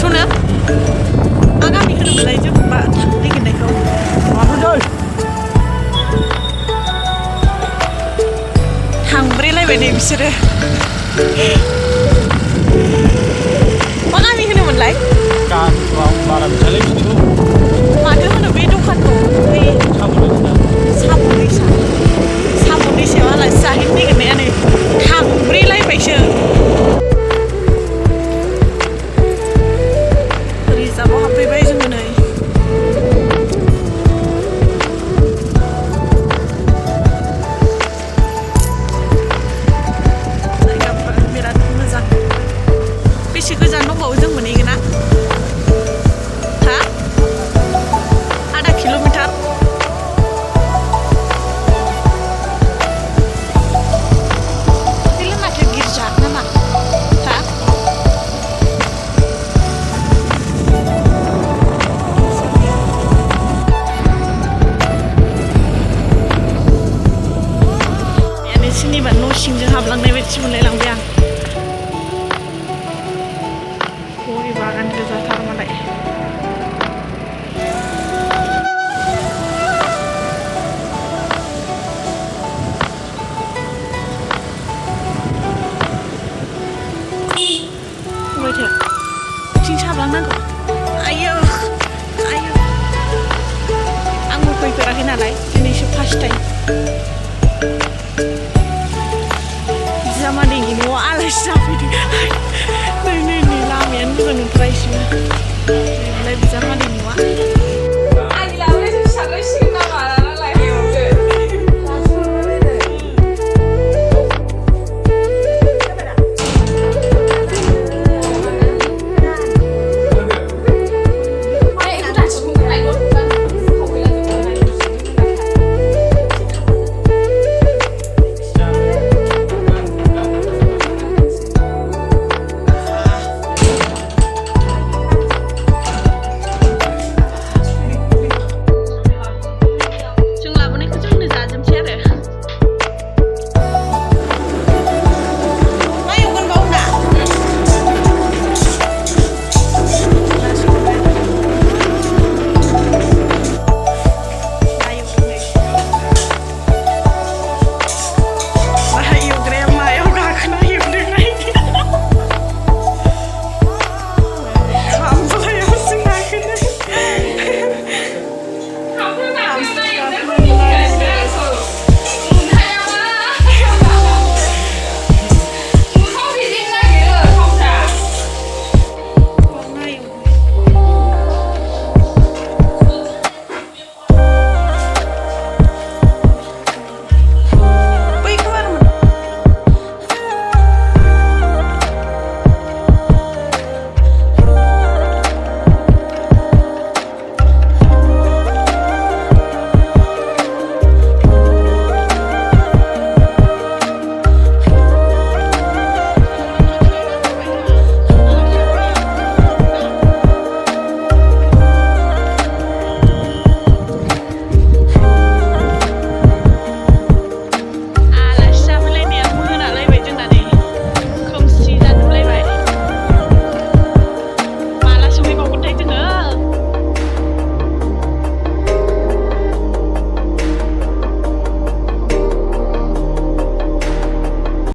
सनो मा गामि होनोमोनलाय जों मा नागिरनायखौ थांब्रेलायबाय नै बिसोरो मा गामि होनोमोनलाय बारा मिथियालै बिदिखौ माथो होनो बे दखानखौ बै साम'दैसायाव आलासि जाहैनो नागिरनाया नै थांब्रेलायबायसो रिजार्भआव हाबफैबाय जोङो नै जायगाफ्रा बिराद मोजां बेसे गोजान दंबावो जों मोनहैगोना हा 1/2 किल'मिटार बेलाय माथो गिर्जा नामा हा सोरनिबा न' सिंजों हाबलांनाय बायदिसो मोनलायलांबाय आं गय बागान गोजाथार मालाय बबेथो बिथिंसो हाबलांनांगौ आयौ आयौ आंबो फैफेराखै नालाय दिनैसो फार्स्ट टाइम बिजामादैनि न'आव आलासि जाफैदों नै लामायानो मोजां नंथारा इसेबो बिजामादैनि न'आ आंनि लाबोनायसो फिसाज्लायसिगोन नामा